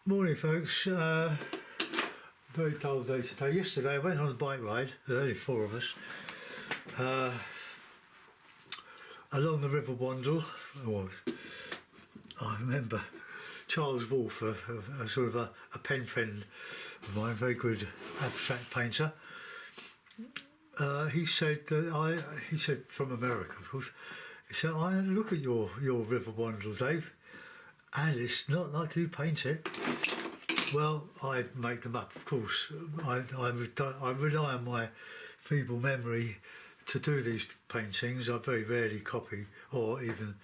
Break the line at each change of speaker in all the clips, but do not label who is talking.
Morning, folks. Very dull day today. Yesterday I went on a bike ride. There were only four of us along the River Wandle. I remember Charles Wolfe, a sort of a pen friend of mine, very good abstract painter. He said from America, of course. He said, I had a look at your River Wandle, Dave, and it's not like you paint it. Well, I make them up, of course. I rely on my feeble memory to do these paintings. I very rarely copy or even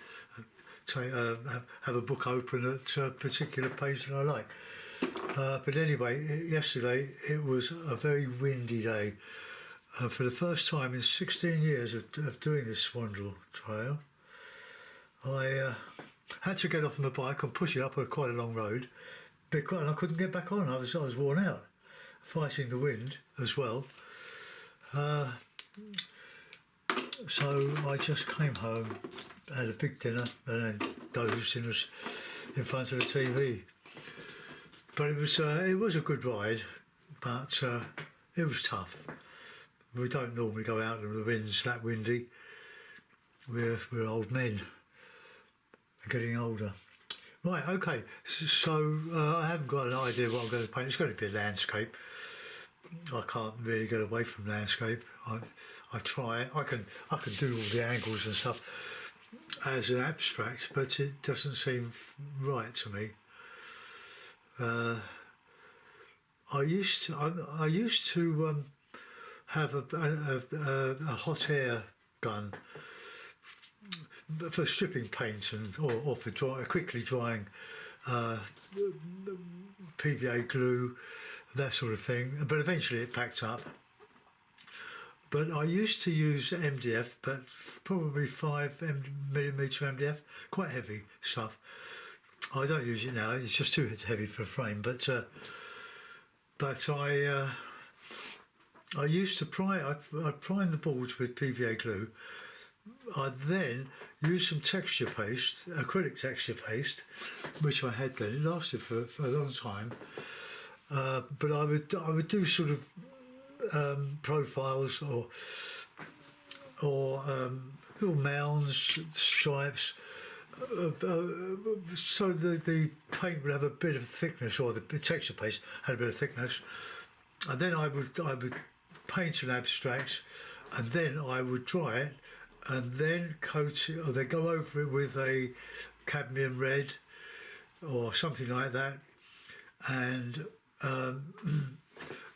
have a book open at a particular page that I like. But anyway, yesterday it was a very windy day. For the first time in 16 years of doing this Swandle trail, I had to get off on the bike and push it up quite a long road, and I couldn't get back on. I was worn out, fighting the wind as well. So I just came home, had a big dinner, and then dozed in front of the TV. But it was a good ride, but it was tough. We don't normally go out when the wind's that windy. We're old men, getting older. Right, okay, so I haven't got an idea what I'm going to paint. It's going to be a landscape. I can't really get away from landscape. I try. I can do all the angles and stuff as an abstract, but it doesn't seem right to me. I used to have a hot air gun for stripping paint or for quickly drying PVA glue, that sort of thing. But eventually it packed up. But I used to use MDF, but probably 5mm MDF, quite heavy stuff. I don't use it now; it's just too heavy for a frame. But I used to I'd prime the boards with PVA glue. I'd then use some texture paste, acrylic texture paste, which I had then. It lasted for a long time. But I would do sort of paprofiles or little mounds, stripes, so the paint would have a bit of thickness, or the texture paste had a bit of thickness, and then I would paint an abstract, and then I would dry it, and then coat it, or they go over it with a cadmium red or something like that, and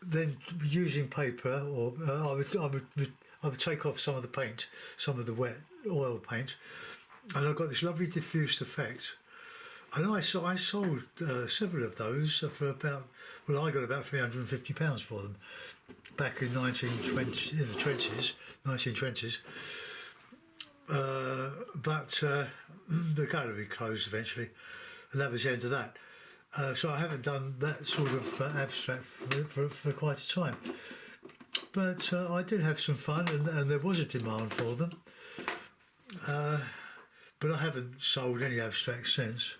then using paper, or I would take off some of the paint, some of the wet oil paint, and I got this lovely diffused effect. And I sold several of those for about, well, I got about £350 for them back in 1920s. But the gallery closed eventually, and that was the end of that. So I haven't done that sort of abstract for quite a time. But I did have some fun, and there was a demand for them. But I haven't sold any abstracts since.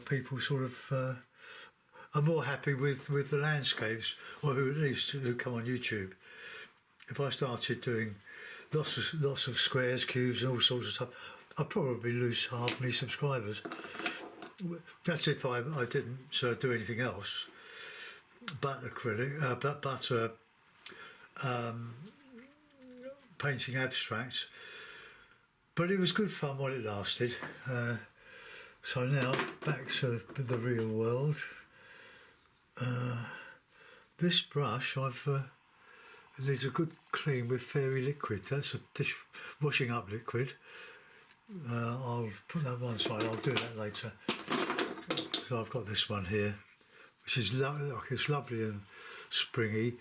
People sort of are more happy with the landscapes, or who at least who come on YouTube. If I started doing lots of squares, cubes, and all sorts of stuff, I'd probably lose half my subscribers. That's if I didn't do anything else but acrylic, but painting abstracts. But it was good fun while it lasted. So now back to the real world. This brush needs a good clean with fairy liquid. That's a dish washing up liquid. I'll put that one side. I'll do that later. So I've got this one here, which is it's lovely and springy.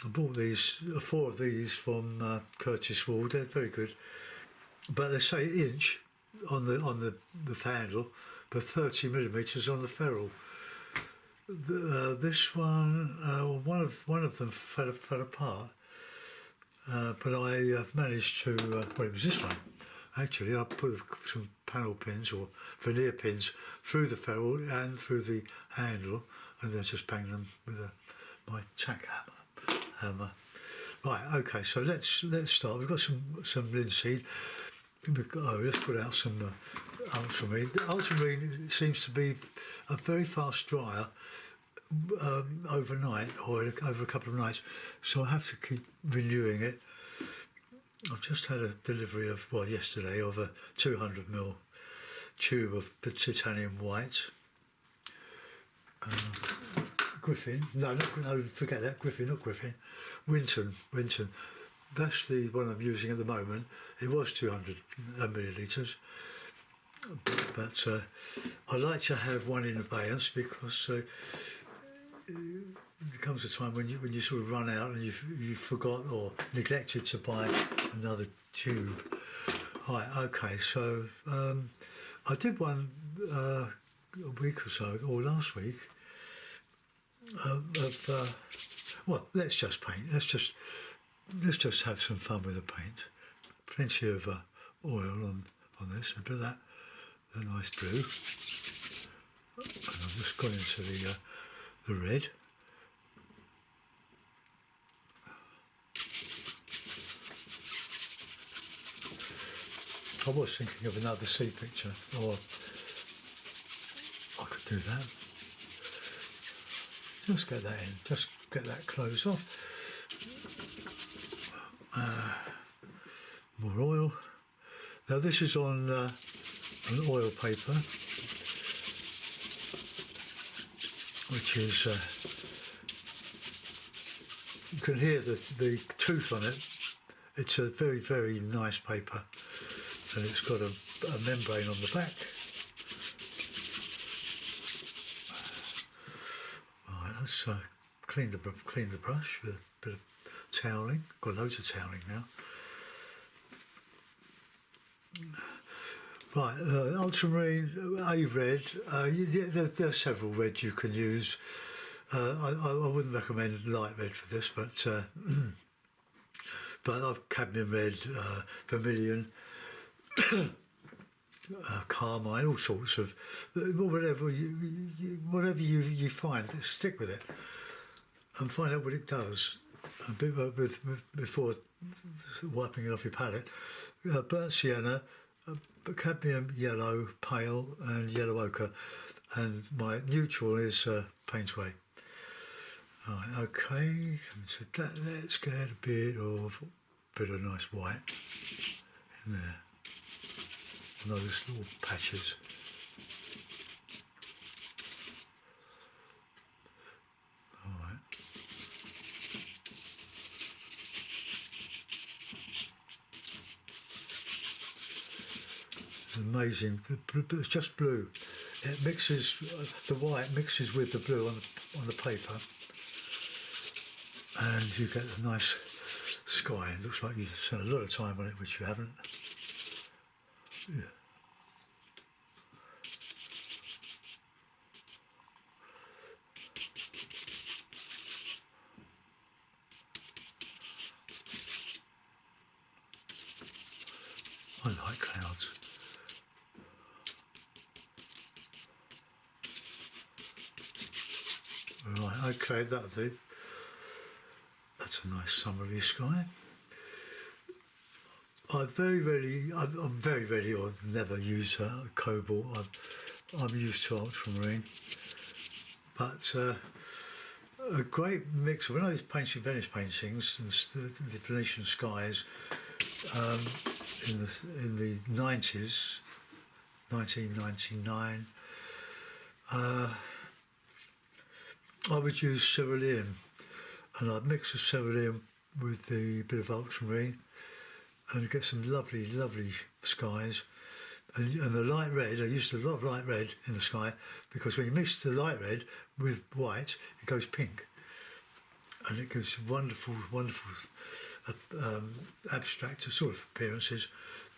I bought these 4 of these from Curtis Ward. They're very good, but they say inch on the handle, but 30mm on the ferrule. This one, one of them fell apart, but I managed to. Well, it was this one, Actually, I put some panel pins or veneer pins through the ferrule and through the handle, and then just bang them with my tack hammer. Right, okay, so let's start. We've got some linseed. Let's put out some ultramarine. Ultramarine seems to be a very fast dryer overnight or over a couple of nights, so I have to keep renewing it. I've just had a delivery of, yesterday, of a 200ml tube of the titanium white. Griffin, no, forget that, Griffin, not Griffin, Winton. That's the one I'm using at the moment. It was 200 millilitres, but I like to have one in abeyance because there comes a time when you sort of run out and you forgot or neglected to buy another tube. Right, okay, so I did one a week or so, or last week, let's just paint. Let's just have some fun with the paint. Plenty of oil on this, a bit of that, the nice blue. And I've just gone into the red. I was thinking of another sea picture, or I could do that. Just get that in, just get that closed off. More oil. Now this is on an oil paper, which is, you can hear the tooth on it. It's a very, very nice paper, and it's got a membrane on the back. Right, let's clean the brush with a bit of toweling. Got loads of toweling now. Right, ultramarine, a red. There are several reds you can use. I wouldn't recommend light red for this, but I've cadmium red, vermilion, carmine, all sorts of whatever you find, stick with it and find out what it does. Before wiping it off your palette, burnt sienna, cadmium yellow, pale, and yellow ochre, and my neutral is Paintsway. Right, okay, so let's get a bit of nice white in there, and those little patches. Amazing, it's just blue. It mixes, the white mixes with the blue on the paper, and you get a nice sky. It looks like you've spent a lot of time on it, which you haven't. Yeah. I like clouds. Right, okay, that'll do. That's a nice summery sky. I'm very rarely or never use cobalt. I'm used to ultramarine. But a great mix. When I was painting Venice paintings and the Venetian skies in the 90s, 1999, I would use cerulean, and I'd mix the cerulean with the bit of ultramarine, and you get some lovely, lovely skies. And the light red, I used a lot of light red in the sky, because when you mix the light red with white, it goes pink, and it gives wonderful, wonderful abstract sort of appearances.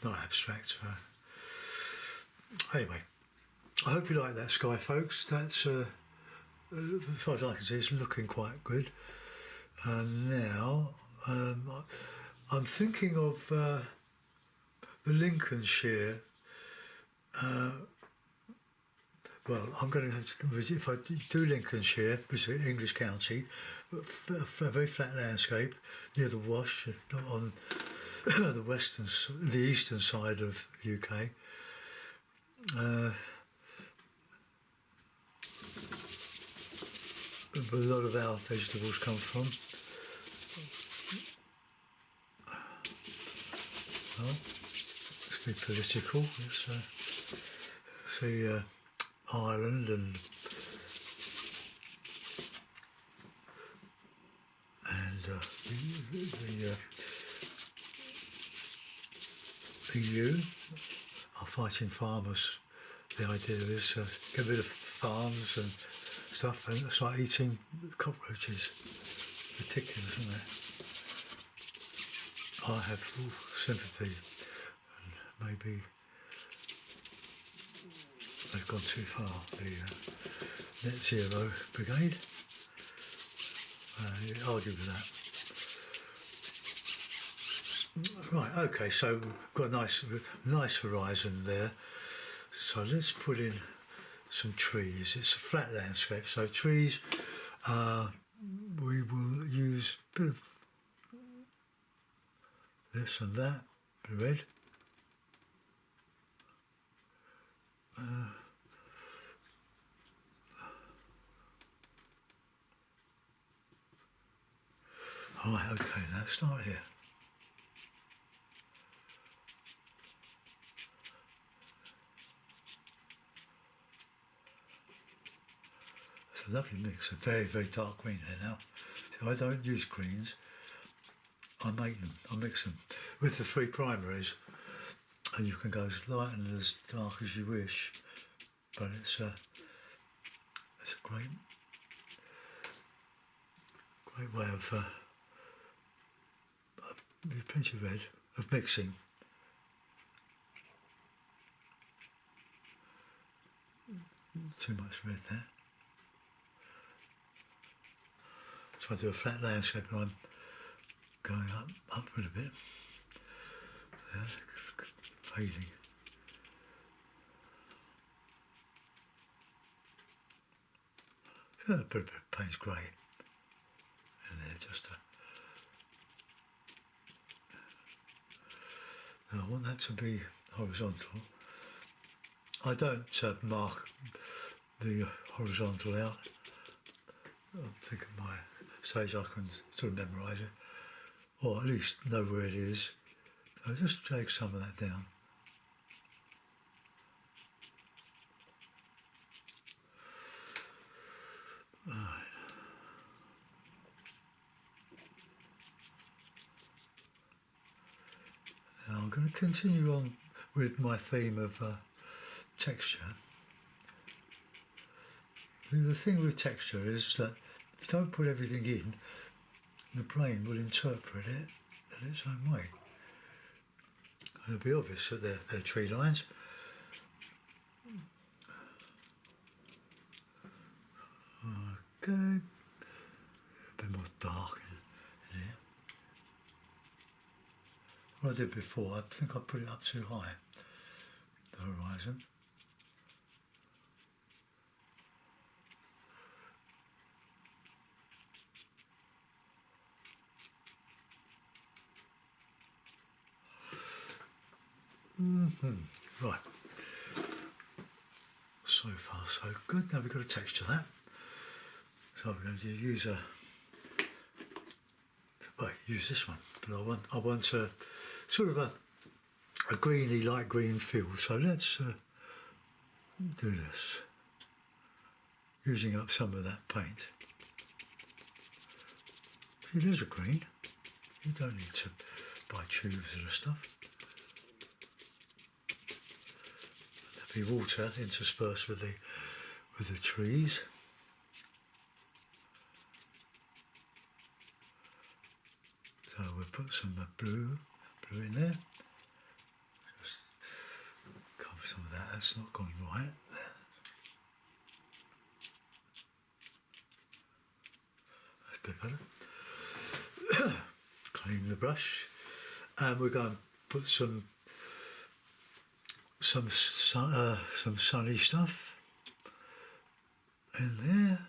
Not abstract. Anyway, I hope you like that sky, folks. That's as far as I can see, it's looking quite good. And now I'm thinking of the Lincolnshire. Well, I'm going to have to visit, if I do Lincolnshire, which is an English county, a very flat landscape near the Wash, not on the eastern side of the UK. A lot of our vegetables come from. Well, let's be political. Let's see Ireland and the EU are fighting farmers. The idea is get rid of farms and stuff, and it's like eating cockroaches. Ridiculous, isn't it? I have full sympathy, and maybe they've gone too far, the Net Zero Brigade. You argue with that. Right, okay, so we've got a nice horizon there. So let's put in some trees. It's a flat landscape, so trees, we will use a bit of this and that, a bit of red. Right, okay, now start here. It's a lovely mix, a very, very dark green here now. So I don't use greens, I make them, I mix them with the 3 primaries, and you can go as light and as dark as you wish, but it's a great way of plenty of red, of mixing. Too much red there. So I do a flat landscape and I'm going upward a bit. There, fading. A bit of Payne's grey in there, just to. Now I want that to be horizontal. I don't mark the horizontal out. I think at my stage I can sort of memorise it, or at least know where it is. So just take some of that down. Right. Now I'm going to continue on with my theme of texture. The thing with texture is that if you don't put everything in, the brain will interpret it in its own way. And it'll be obvious that they're tree lines. Okay, a bit more dark in here. What I did before, I think I put it up too high, the horizon. Right. So far so good. Now we've got to texture that. So we're going to use use this one. But I want a sort of a greeny, light green feel. So let's do this. Using up some of that paint. See, there's a green. You don't need to buy tubes of the stuff. There'll be water interspersed with the trees. So we'll put some blue in there. Just cover some of that. That's not gone right there. That's a bit better. Clean the brush, and we're going to put some some sunny stuff in there.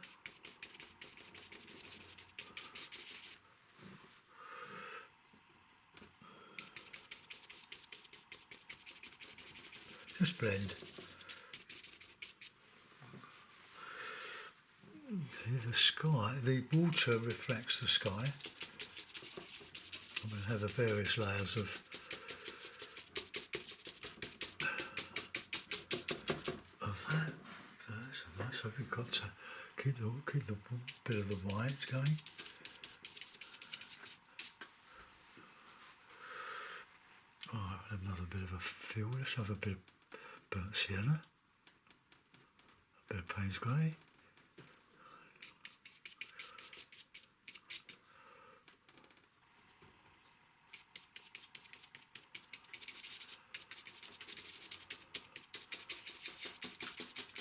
Just blend. See the sky, the water reflects the sky. I'm going to have the various layers of that. So that's nice. So we've got to keep the bit of the white going. Oh, another bit of a feel. Let's have a bit of burnt sienna, a bit of Payne's grey.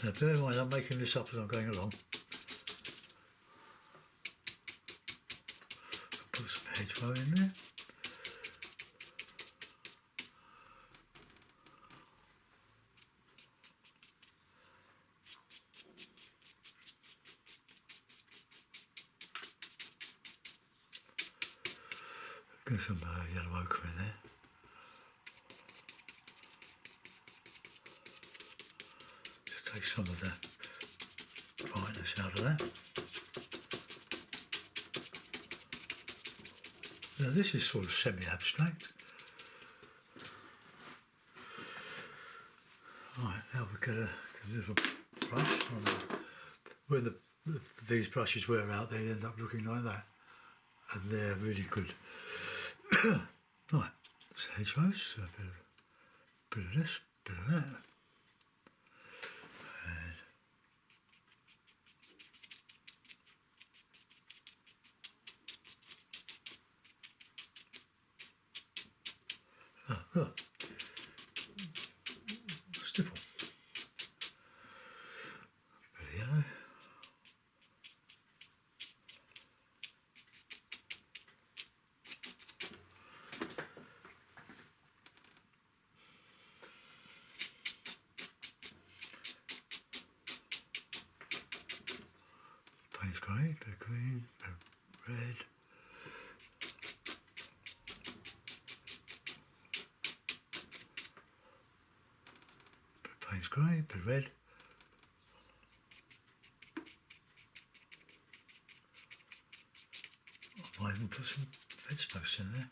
Now bear in mind I'm making this up as I'm going along. Put some hedgerow in there. Get some yellow ochre in there. Just take some of the brightness out of that. Now this is sort of semi-abstract. Right, now we've got a little brush on when these brushes wear out, they end up looking like that, and they're really good. Right, so hedgerows, so a bit of this, bit of that, and stipple, bit of yellow. Payne's grey, bit of green, bit of red. Bit of Payne's grey, bit of red. I might even put some fence posts in there.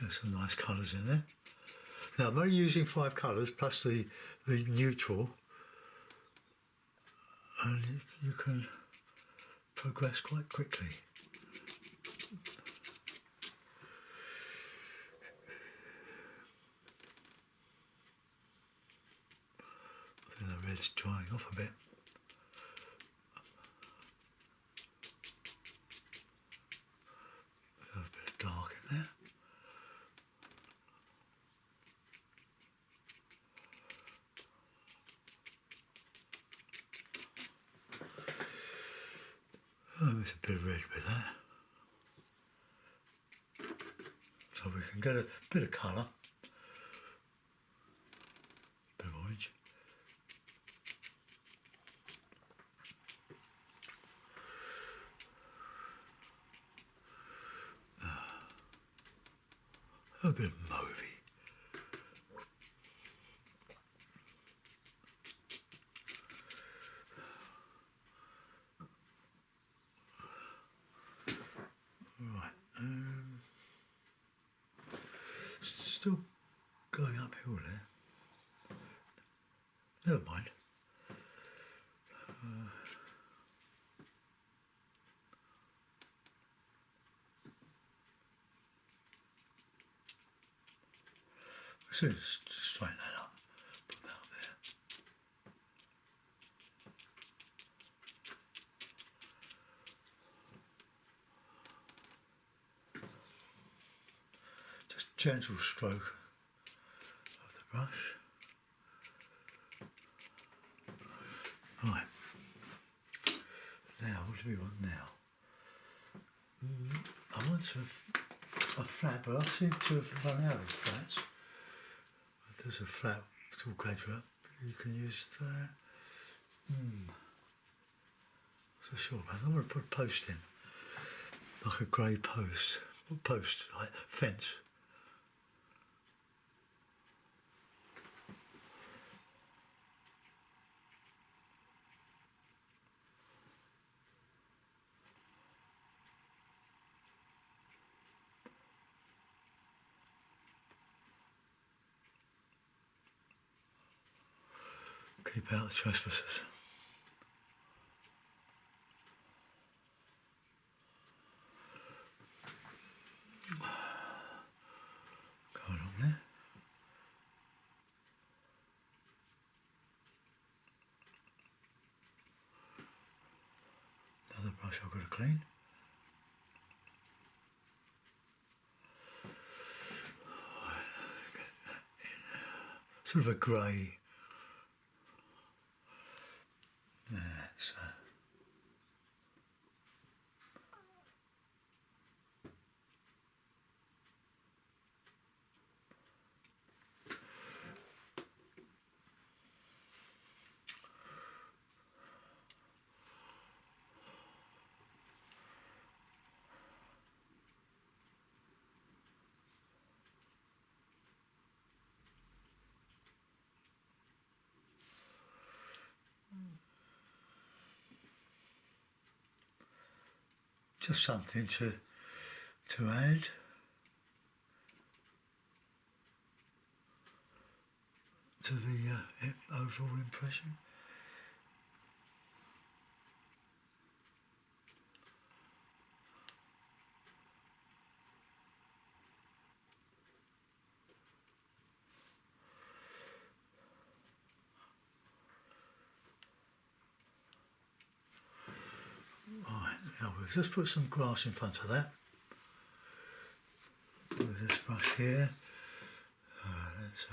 There's some nice colours in there. Now I'm only using 5 colours plus the neutral, and you can progress quite quickly. I think the red's drying off a bit. There's a bit of dark in there. Oh, there's a bit of red with that. So we can get a bit of colour. Bit of orange. A bit of mauvey. Right, still going uphill there. Never mind. So just straighten that up, put that up there. Just gentle stroke of the brush. I want a flat, but I seem to have run out of flats. There's a flat tool graduate. You can use that. So sure, man. I want to put a post in, like a grey post, like fence. Keep out the trespassers. Go along there. Another brush I've got to clean. Sort of a grey. That's just something to add. To the overall impression. Right, now we'll just put some grass in front of that. With this brush here. Let's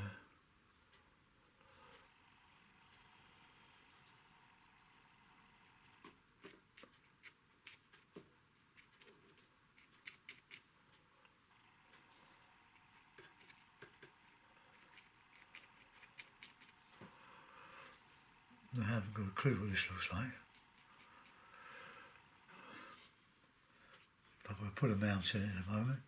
I haven't got a clue what this looks like. But we'll put a mount in it in a moment.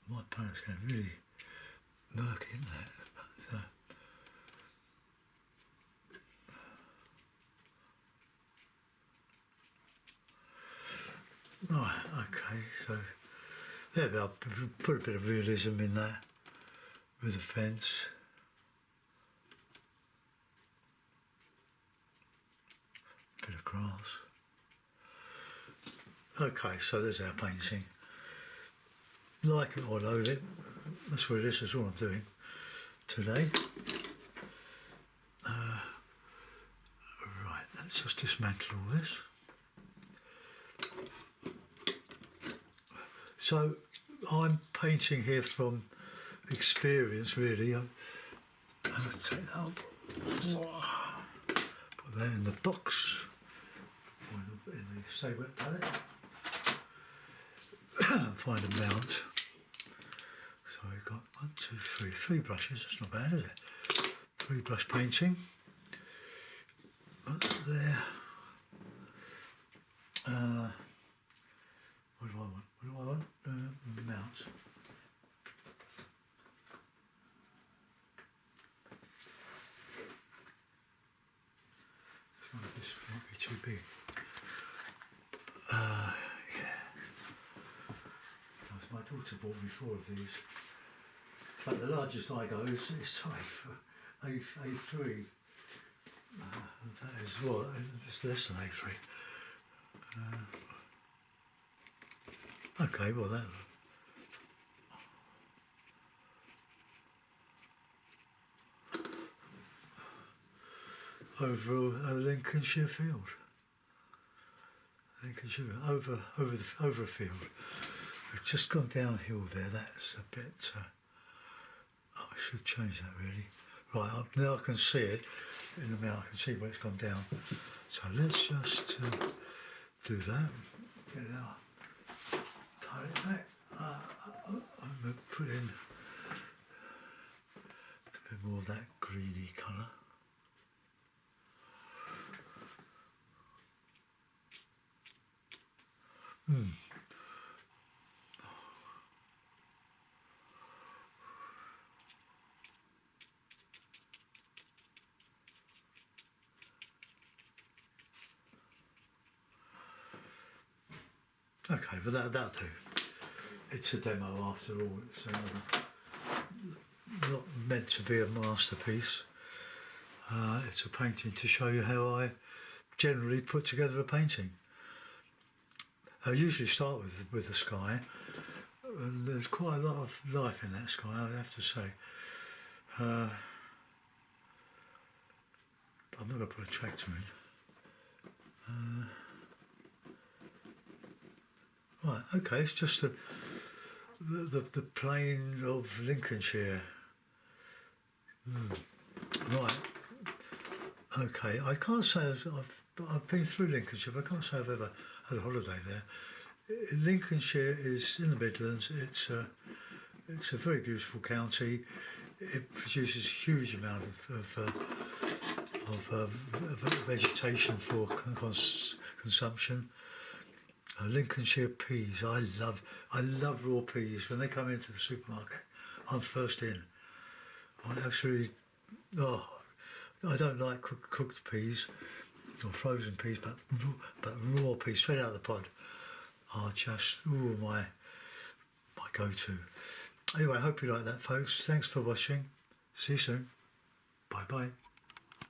My palette's getting really murky, isn't it? Right, okay, so there we are. Put a bit of realism in that with the fence. Bit of grass. Okay, so there's our painting. Like it or loathe it, that's what it is, that's all I'm doing today. Right, let's just dismantle all this. So I'm painting here from experience, really. I'll take that up, put that in the box, or in the Stay Wet palette, find a mount. So we've got 1, 2, 3, 3 brushes, that's not bad, is it? 3 brush painting. That's there. What do I want? What do I want? Mount. This might be too big. Yeah. My daughter bought me 4 of these. In fact, the largest I go is A3. That is what? It's less than A3. Okay, well that. Over a Lincolnshire field. Lincolnshire, over a field. We've just gone downhill there. That's a bit. I should change that really. Right, now I can see it in the mouth. I can see where it's gone down. So let's just do that. Get it out. Tie it back. I'm going to put in a bit more of that greeny colour. Okay, but that'll do. It's a demo after all. It's not meant to be a masterpiece. It's a painting to show you how I generally put together a painting. I usually start with the sky, and there's quite a lot of life in that sky, I have to say. I'm not going to put a tractor in. Right, okay, it's just the plain of Lincolnshire. Right, okay, I can't say I've been through Lincolnshire, but I can't say I've ever had a holiday there. Lincolnshire is in the Midlands. It's a very beautiful county. It produces a huge amount of vegetation for consumption. Lincolnshire peas. I love raw peas. When they come into the supermarket, I'm first in. I absolutely. Oh, I don't like cooked peas or frozen peas, but raw peas straight out of the pod are just my go-to. Anyway, I hope you like that, folks. Thanks for watching. See you soon. Bye bye.